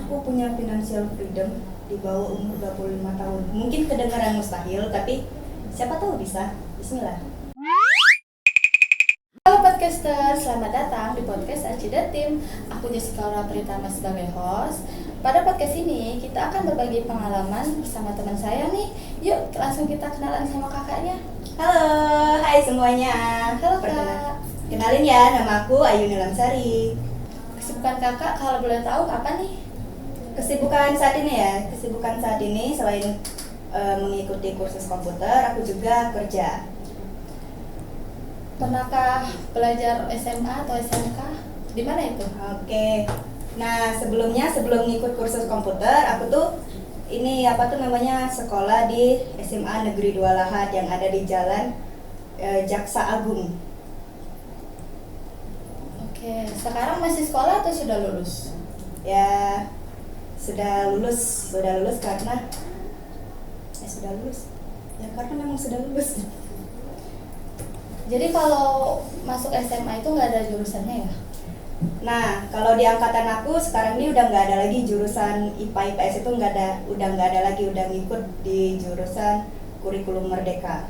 aku punya financial freedom di bawah umur 25 tahun. Mungkin kedengaran mustahil, tapi siapa tahu bisa. Bismillah. Halo podcaster, selamat datang di podcast Acida Tim. Aku Jessica Aura Pritama sebagai host. Pada podcast ini kita akan berbagi pengalaman bersama teman saya nih. Yuk langsung kita kenalan sama kakaknya. Halo, hai semuanya. Halo kak. Kenalin ya, nama aku Ayu Nilamsari. Kesibukan kakak kalau boleh tahu apa nih? Kesibukan saat ini selain mengikuti kursus komputer, aku juga kerja. Pernahkah belajar SMA atau SMK? Di mana itu? Oke. Nah, sebelum ngikut kursus komputer, aku tuh sekolah di SMA Negeri 2 Lahat yang ada di Jalan Jaksa Agung. Oke, sekarang masih sekolah atau sudah lulus? Ya, sudah lulus karena sudah lulus. Ya karena memang sudah lulus. Jadi kalau masuk SMA itu nggak ada jurusannya ya? Nah, kalau di angkatan aku sekarang ini udah nggak ada lagi jurusan IPA IPS itu udah nggak ada lagi, udah ngikut di jurusan kurikulum merdeka.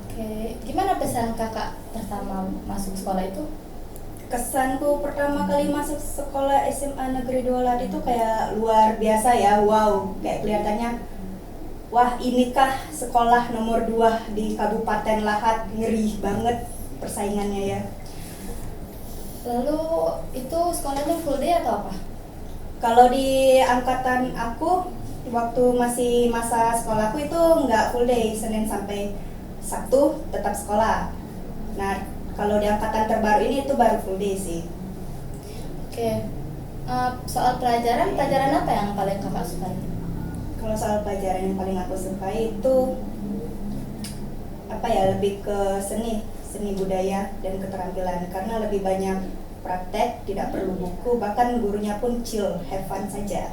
Oke, gimana pesan kakak pertama masuk sekolah itu? Kesanku pertama kali masuk sekolah SMA Negeri 2 Lahat itu kayak luar biasa ya, wow, kayak kelihatannya wah inikah sekolah nomor 2 di Kabupaten Lahat, ngeri banget persaingannya ya. Lalu itu sekolahnya full day atau apa? Kalau di angkatan aku waktu masih masa sekolahku itu nggak full day, Senin sampai Sabtu tetap sekolah. Nah, kalau di angkatan terbaru ini itu baru full day sih. Oke, soal pelajaran apa yang paling kakak sukai? Kalau soal pelajaran yang paling aku sukai itu lebih ke seni budaya dan keterampilan, karena lebih banyak praktek, tidak perlu buku, bahkan gurunya pun chill, have fun saja.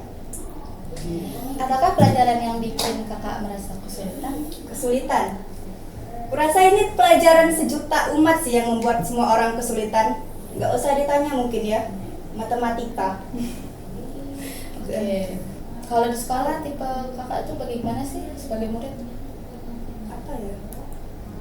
Apakah pelajaran yang bikin kakak merasa kesulitan? Kesulitan? Kurasa ini pelajaran sejuta umat sih yang membuat semua orang kesulitan. Nggak usah ditanya mungkin ya, matematika. Oke. Kalau di sekolah tipe kakak itu bagaimana sih sebagai murid? Apa ya?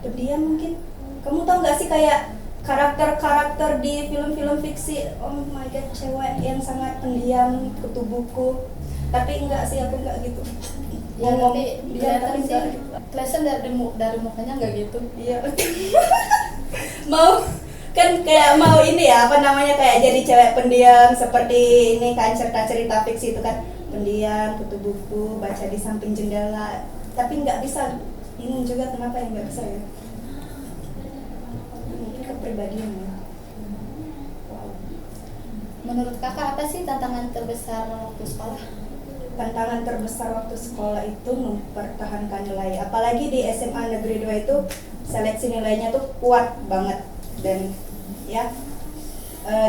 Pendiam mungkin. Kamu tau nggak sih kayak karakter-karakter di film-film fiksi? Oh my god, cewek yang sangat pendiam, kutu buku. Tapi enggak sih, aku nggak gitu. Ya tapi kelihatan sih kelihatan dari mukanya nggak gitu. Iya. mau ini ya, kayak jadi cewek pendiam seperti ini kan, cerita fiksi itu kan, pendiam, kutu buku, baca di samping jendela. Tapi nggak bisa. Ini juga kenapa yang nggak bisa ya? Mungkin kepribadian ya. Wow. Menurut kakak apa sih tantangan terbesar waktu sekolah? Tantangan terbesar waktu sekolah itu mempertahankan nilai. Apalagi di SMA Negeri 2 itu seleksi nilainya tuh kuat banget. Dan ya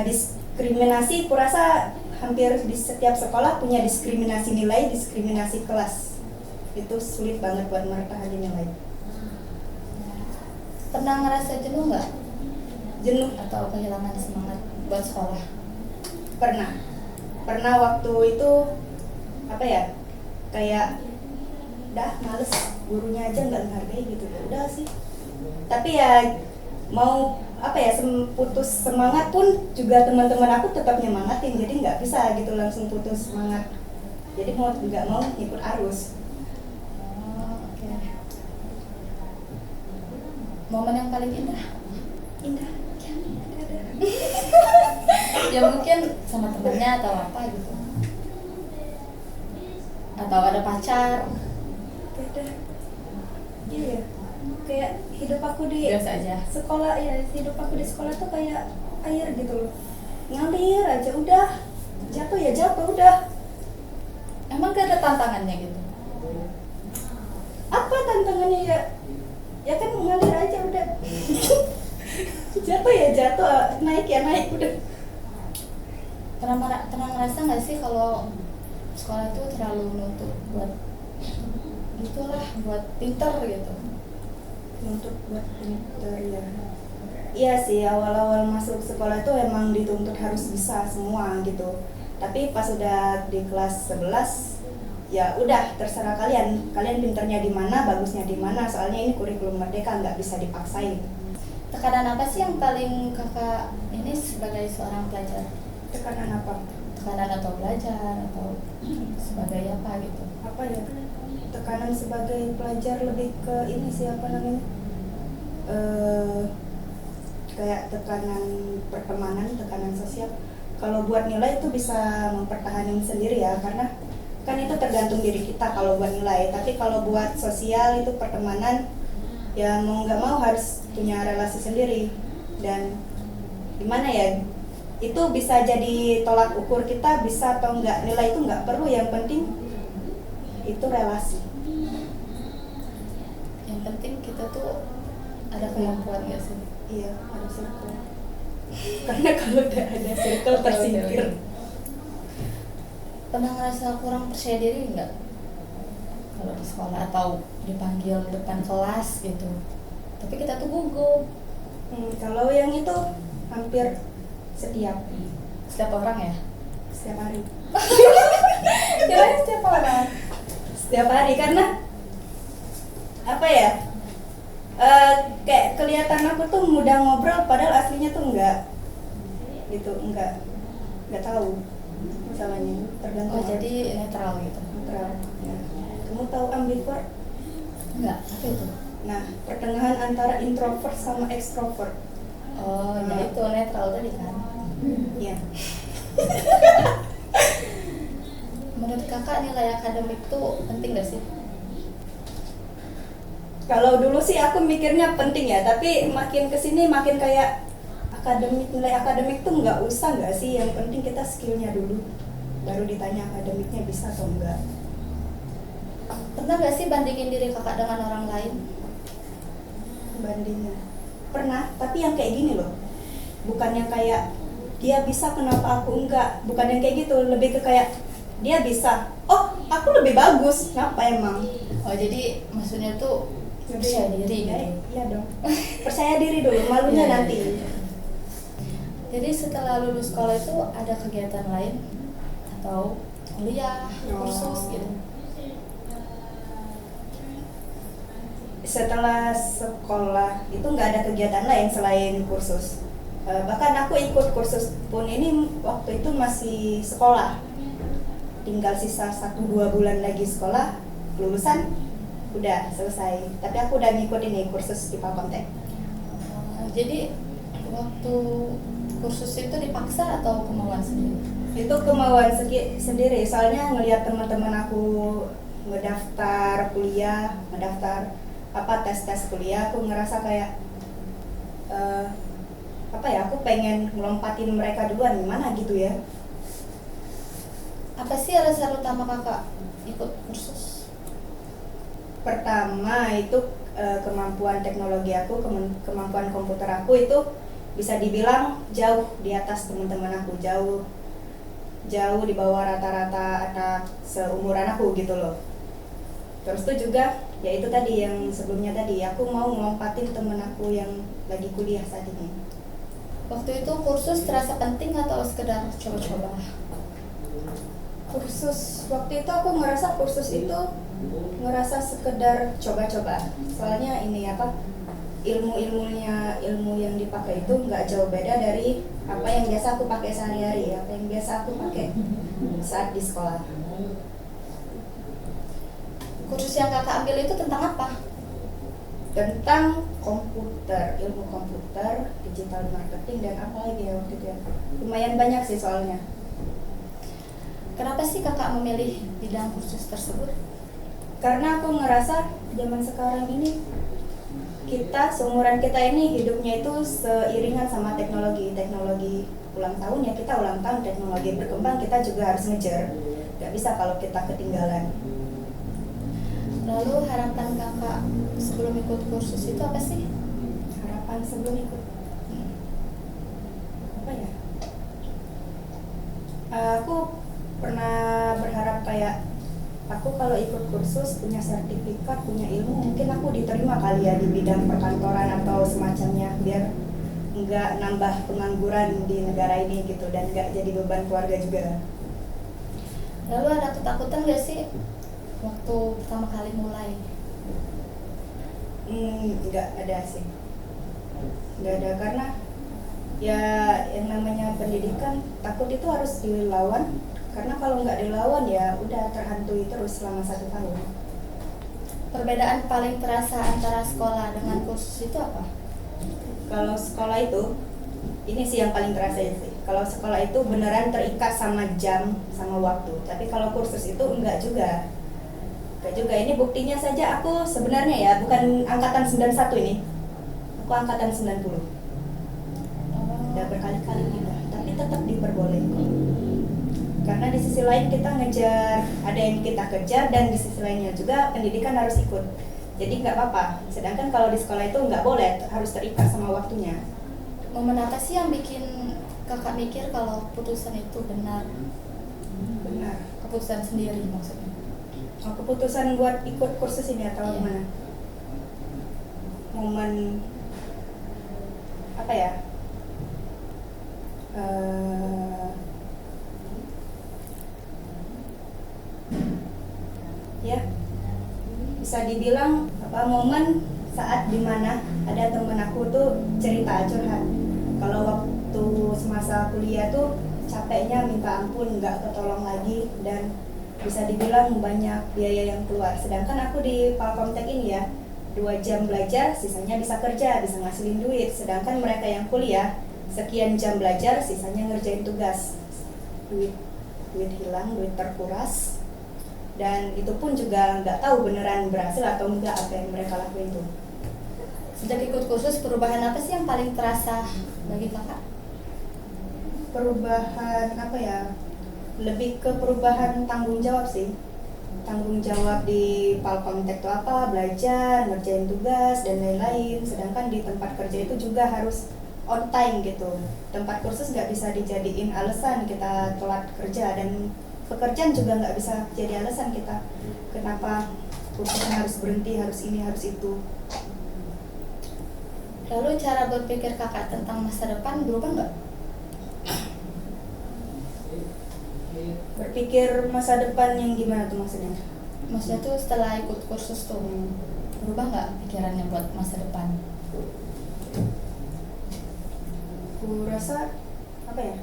diskriminasi, kurasa hampir di setiap sekolah punya diskriminasi nilai, diskriminasi kelas. Itu sulit banget buat mertahanin nilai. Pernah ngerasa jenuh nggak? Jenuh? Atau kehilangan semangat buat sekolah? Pernah waktu itu kayak dah males, gurunya aja nggak menghargai gitu, udah sih. Tapi ya mau putus semangat pun juga teman-teman aku tetap nyemangatin, jadi nggak bisa gitu langsung putus semangat. Jadi mau nggak mau ikut arus. Oke. Momen yang paling indah ya mungkin sama temennya atau apa gitu, atau ada pacar. Beda. Iya, kayak hidup aku di Biasa aja. sekolah ya, hidup aku di sekolah tuh kayak air gitu loh, ngalir aja udah, jatuh ya jatuh udah. Emang gak ada tantangannya gitu? Apa tantangannya ya? Ya kan ngalir aja udah. Jatuh ya jatuh, naik ya naik udah. Pernah ngerasa nggak sih kalau sekolah itu terlalu menuntut buat gitulah, buat pinter gitu? Untuk buat pinter ya. Iya sih, awal-awal masuk sekolah tuh emang dituntut harus bisa semua gitu. Tapi pas udah di kelas 11 ya udah terserah kalian pinternya di mana, bagusnya di mana, soalnya ini kurikulum merdeka, nggak bisa dipaksain. Tekanan apa sih yang paling kakak ini sebagai seorang pelajar? Tekanan apa? Tekanan atau belajar atau sebagai apa gitu? Apa ya? Tekanan sebagai pelajar lebih ke ini sih, apa namanya, kayak tekanan pertemanan, tekanan sosial. Kalau buat nilai itu bisa mempertahankan sendiri ya, karena kan itu tergantung diri kita kalau buat nilai. Tapi kalau buat sosial itu pertemanan, ya mau nggak mau harus punya relasi sendiri. Dan gimana ya, itu bisa jadi tolak ukur kita bisa atau enggak. Nilai itu nggak perlu, yang penting itu relasi. Yang penting kita tuh ada kemampuan nggak sih? Iya, harus circle. Karena kalau udah ada circle tersingkir. Pernah ngerasa kurang percaya diri nggak kalau di sekolah atau dipanggil depan kelas gitu, tapi kita tuh gugup? Kalau yang itu hampir setiap orang ya? setiap hari. Kirain setiap orang. Setiap hari, karena apa ya, kayak kelihatan aku tuh mudah ngobrol padahal aslinya tuh enggak gitu, enggak tahu masalahnya, tergantung. Oh, jadi netral gitu? netral ya. Kamu tahu ambivert? Enggak, apa itu? Nah, pertengahan antara introvert sama extrovert. Oh, ya itu netral tadi kan? Iya. Menurut kakak nilai akademik tuh penting gak sih? Kalau dulu sih aku mikirnya penting ya, tapi makin kesini makin kayak nilai akademik tuh nggak usah nggak sih, yang penting kita skillnya dulu, baru ditanya akademiknya bisa atau enggak. Pernah gak sih bandingin diri kakak dengan orang lain? Bandingnya pernah, tapi yang kayak gini loh, bukan yang kayak dia bisa kenapa aku enggak, bukan yang kayak gitu, lebih ke kayak dia bisa, oh aku lebih bagus, kenapa emang? Oh, jadi maksudnya tuh percaya diri ya, gitu? Iya dong, percaya diri dulu, malunya Iya, nanti. iya. Jadi setelah lulus sekolah itu ada kegiatan lain atau kuliah, kursus gitu? Setelah sekolah itu nggak ada kegiatan lain selain kursus. Bahkan aku ikut kursus pun ini waktu itu masih sekolah, tinggal sisa 1-2 bulan lagi sekolah, lulusan udah selesai. Tapi aku udah ngikut ini kursus di Palkomtek. Jadi waktu kursus itu dipaksa atau kemauan sendiri? Itu kemauan sendiri, soalnya ngelihat teman-teman aku ngedaftar kuliah, tes kuliah, aku ngerasa kayak aku pengen ngelompatin mereka duluan, gimana gitu ya. Apa sih alasan utama kakak ikut kursus? Pertama itu kemampuan teknologi aku, kemampuan komputer aku itu bisa dibilang jauh di atas teman-teman aku, jauh di bawah rata-rata anak seumuran aku gitu loh. Terus tuh juga ya itu tadi yang sebelumnya tadi, aku mau ngelompatin temen aku yang lagi kuliah saat ini. Waktu itu kursus terasa penting atau sekedar coba-coba? Kursus waktu itu aku ngerasa kursus itu sekedar coba-coba, soalnya ini ilmu yang dipakai itu nggak jauh beda dari apa yang biasa aku pakai sehari-hari, apa yang biasa aku pakai saat di sekolah. Kursus yang kakak ambil itu tentang apa? Tentang komputer, ilmu komputer, digital marketing, dan apa lagi ya waktu itu ya. Lumayan banyak sih soalnya. Kenapa sih kakak memilih bidang kursus tersebut? Karena aku ngerasa zaman sekarang ini seumuran kita ini hidupnya itu seiringan sama teknologi ulang tahun ya, kita ulang tahun, teknologi berkembang, kita juga harus ngejar, gak bisa kalau kita ketinggalan. Lalu harapan kakak sebelum ikut kursus itu apa sih? Harapan sebelum ikut apa ya, aku pernah berharap kayak aku kalau ikut kursus punya sertifikat, punya ilmu, mungkin aku diterima kali ya di bidang perkantoran atau semacamnya, biar nggak nambah pengangguran di negara ini gitu, dan nggak jadi beban keluarga juga. Lalu ada ketakutan gak sih waktu pertama kali mulai? Nggak ada sih, nggak ada, karena ya yang namanya pendidikan takut itu harus dilawan, karena kalau nggak dilawan ya udah terhantui terus selama 1 tahun. Perbedaan paling terasa antara sekolah dengan kursus itu apa? Kalau sekolah itu, ini sih yang paling terasa ya sih. Kalau sekolah itu beneran terikat sama jam, sama waktu. Tapi kalau kursus itu enggak juga. Enggak juga. Ini buktinya saja aku sebenarnya ya bukan angkatan 91 ini. Aku angkatan 90. Udah berkali-kali pindah, tapi tetap diperbolehkan. Karena di sisi lain kita ngejar, ada yang kita kejar, dan di sisi lainnya juga pendidikan harus ikut. Jadi nggak apa-apa. Sedangkan kalau di sekolah itu nggak boleh, harus terikat sama waktunya. Momen apa sih yang bikin kakak mikir kalau keputusan itu benar? Benar. Keputusan sendiri maksudnya. Oh, keputusan buat ikut kursus ini atau Iya. gimana? Momen apa ya? Ya, bisa dibilang apa momen saat dimana ada temen aku tuh cerita curhat kalau waktu semasa kuliah tuh capeknya minta ampun, nggak ketolong lagi, dan bisa dibilang banyak biaya yang keluar. Sedangkan aku di Palkomtek ini ya 2 jam belajar, sisanya bisa kerja, bisa ngasilin duit. Sedangkan mereka yang kuliah sekian jam belajar, sisanya ngerjain tugas. Duit hilang, duit terkuras, dan itu pun juga nggak tahu beneran berhasil atau enggak apa yang mereka lakuin tuh. Sejak ikut kursus, perubahan apa sih yang paling terasa bagi kakak? Perubahan apa ya, lebih ke perubahan tanggung jawab sih. Tanggung jawab di Palkomtek itu apa, belajar, ngerjain tugas, dan lain-lain. Sedangkan di tempat kerja itu juga harus on time gitu. Tempat kursus nggak bisa dijadiin alasan kita telat kerja, dan pekerjaan juga nggak bisa jadi alasan kita kenapa kursusnya harus berhenti, harus ini, harus itu. Lalu cara berpikir kakak tentang masa depan berubah nggak? Berpikir masa depan yang gimana tuh maksudnya? Maksudnya tuh setelah ikut kursus tuh berubah nggak pikirannya buat masa depan? Aku rasa apa ya?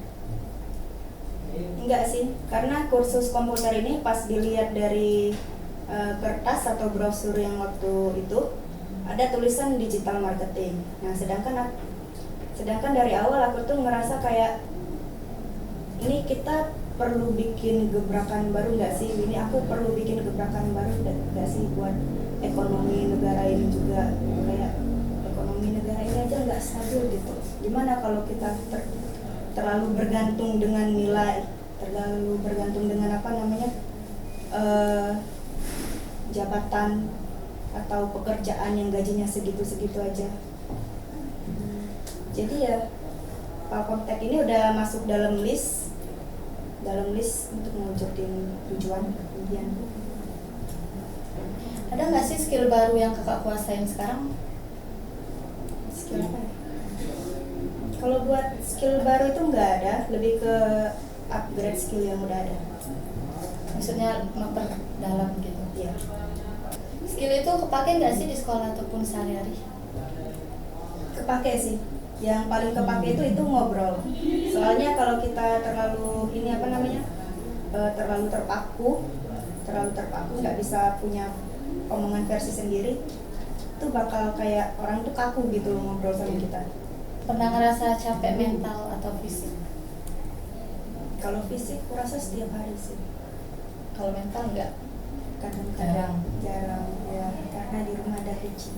Enggak sih, karena kursus komputer ini pas dilihat dari kertas atau brosur yang waktu itu ada tulisan digital marketing. Nah, sedangkan dari awal aku tuh ngerasa kayak ini kita perlu bikin gebrakan baru nggak sih? Ini aku perlu bikin gebrakan baru nggak sih buat ekonomi negara ini juga, kayak ekonomi negara ini aja nggak stabil gitu. Gimana kalau kita terlalu bergantung dengan nilai, terlalu bergantung dengan apa namanya jabatan atau pekerjaan yang gajinya segitu-segitu aja. Jadi ya Palkomtek ini udah masuk dalam list untuk mewujudin tujuan impianku. Ada nggak sih skill baru yang kakak kuasain sekarang? Skill apa ya? Kalau buat skill baru itu nggak ada, lebih ke upgrade skill yang udah ada. Maksudnya memperdalam gitu. Iya. Skill itu kepake nggak sih di sekolah ataupun sehari-hari? Kepake sih. Yang paling kepake itu ngobrol. Soalnya kalau kita terlalu ini apa namanya, terlalu terpaku nggak bisa punya omongan versi sendiri, itu bakal kayak orang tuh kaku gitu ngobrol sama kita. Pernah ngerasa capek mental atau fisik? Kalau fisik kurasa setiap hari sih. Kalau mental nggak? Kadang-kadang jarang ya, karena di rumah ada hijau.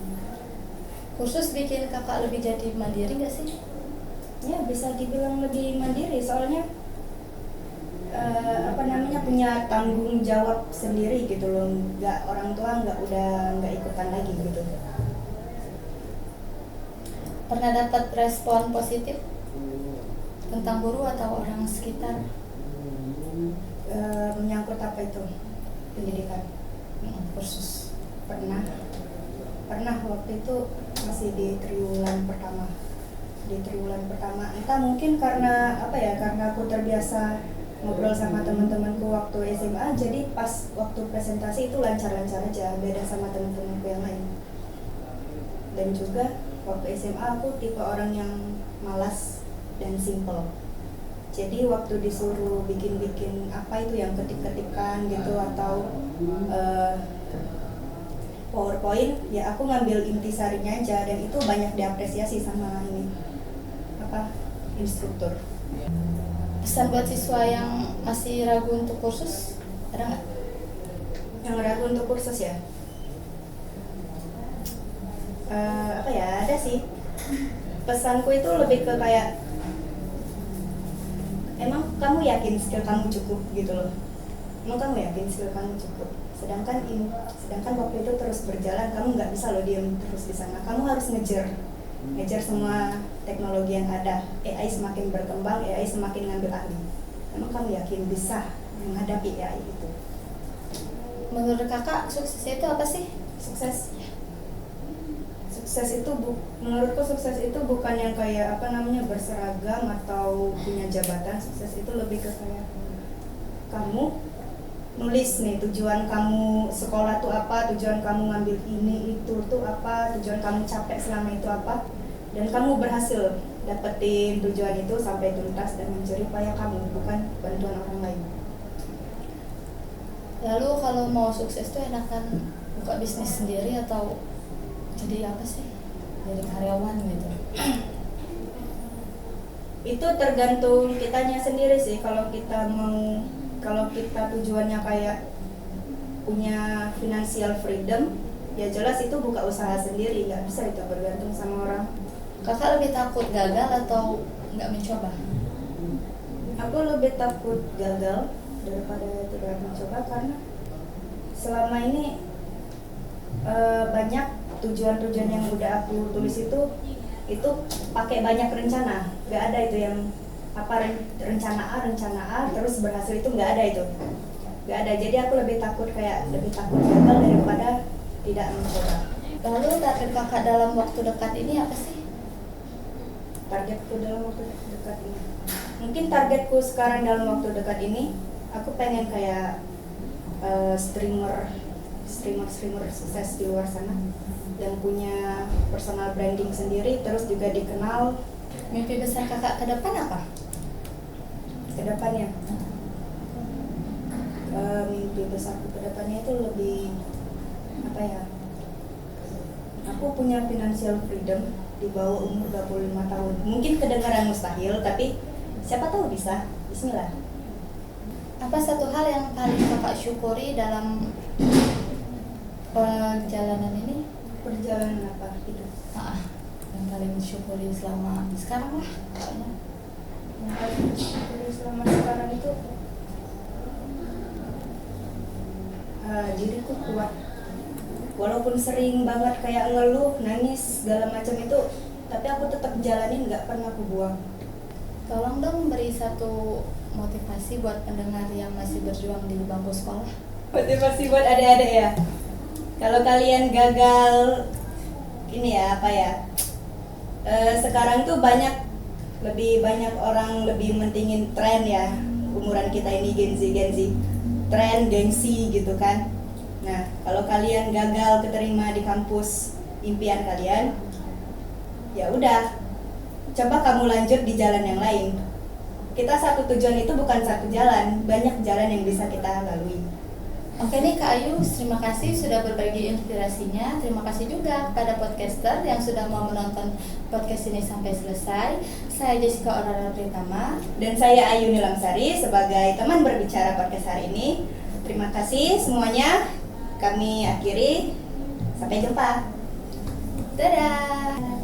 Kursus bikin kakak lebih jadi mandiri nggak sih? Ya bisa dibilang lebih mandiri, soalnya apa namanya, punya tanggung jawab sendiri gitu loh. Nggak, orang tua nggak ikutan lagi gitu. Pernah dapat respon positif tentang guru atau orang sekitar? Menyangkut apa itu pendidikan? Kursus. Pernah waktu itu masih di triwulan pertama. Entah mungkin karena apa ya, karena aku terbiasa ngobrol sama teman-temanku waktu SMA, jadi pas waktu presentasi itu lancar-lancar aja, beda sama teman-temanku yang lain. Dan juga waktu SMA aku tipe orang yang malas dan simple. Jadi waktu disuruh bikin-bikin apa itu yang ketik-ketikan gitu atau PowerPoint, ya aku ngambil intisarinya aja, dan itu banyak diapresiasi sama instruktur. Pesan buat siswa yang masih ragu untuk kursus, ada nggak? Yang ragu untuk kursus ya? Ada sih. Pesanku itu lebih ke kayak, emang kamu yakin skill kamu cukup gitu loh? Emang kamu yakin skill kamu cukup? Sedangkan waktu itu terus berjalan, kamu nggak bisa loh diam terus di sana. Kamu harus ngejar semua teknologi yang ada. AI semakin berkembang, AI semakin ngambil ahli. Emang kamu yakin bisa menghadapi AI itu? Menurut kakak sukses itu apa sih? Sukses itu menurutku sukses itu bukan yang kayak berseragam atau punya jabatan. Sukses itu lebih ke kayak kamu nulis nih tujuan kamu sekolah tuh apa, tujuan kamu ngambil ini itu tuh apa, tujuan kamu capek selama itu apa, dan kamu berhasil dapetin tujuan itu sampai tuntas dan mencari upaya kamu, bukan bantuan orang lain. Lalu kalau mau sukses tuh enakan buka bisnis sendiri atau jadi apa sih? Jadi karyawan gitu. Itu tergantung kitanya sendiri sih. Kalau kita tujuannya kayak punya financial freedom, ya jelas itu buka usaha sendiri, nggak bisa itu bergantung sama orang. Kakak lebih takut gagal atau nggak mencoba? Aku lebih takut gagal daripada tidak mencoba, karena selama ini banyak tujuan-tujuan yang udah aku tulis itu pakai banyak rencana, nggak ada itu yang rencana A terus berhasil, itu nggak ada itu, nggak ada. Jadi aku lebih takut gagal daripada tidak mencoba. Lalu target kakak dalam waktu dekat ini apa sih? Targetku dalam waktu dekat ini, mungkin targetku sekarang dalam waktu dekat ini, aku pengen kayak streamer sukses di luar sana yang punya personal branding sendiri, terus juga dikenal. Mimpi besar kakak ke depan apa? Kedepannya mimpi besarku kedepannya itu lebih aku punya financial freedom di bawah umur 25 tahun. Mungkin kedengaran mustahil, tapi siapa tahu bisa. Bismillah. Apa satu hal yang paling kakak syukuri dalam perjalanan ini? Perjalanan apa itu? Yang paling syukuri selama sekarang lah. Yang paling syukuri selama sekarang itu diriku kuat. Walaupun sering banget kayak ngeluh, nangis, segala macam itu, tapi aku tetap jalanin, nggak pernah aku buang. Tolong dong beri satu motivasi buat pendengar yang masih berjuang di bangku sekolah. Motivasi buat adik-adik ya. Kalau kalian gagal sekarang tuh lebih banyak orang lebih mentingin tren ya. Umuran kita ini Gen Z, tren, gengsi gitu kan. Nah, kalau kalian gagal keterima di kampus impian kalian, ya udah, coba kamu lanjut di jalan yang lain. Kita satu tujuan itu bukan satu jalan, banyak jalan yang bisa kita lalui. Oke nih Kak Ayu, terima kasih sudah berbagi inspirasinya. Terima kasih juga kepada podcaster yang sudah mau menonton podcast ini sampai selesai. Saya Jessica Aurora Pritama. Dan saya Ayu Nilamsari sebagai teman berbicara podcast hari ini. Terima kasih semuanya. Kami akhiri. Sampai jumpa. Dadah.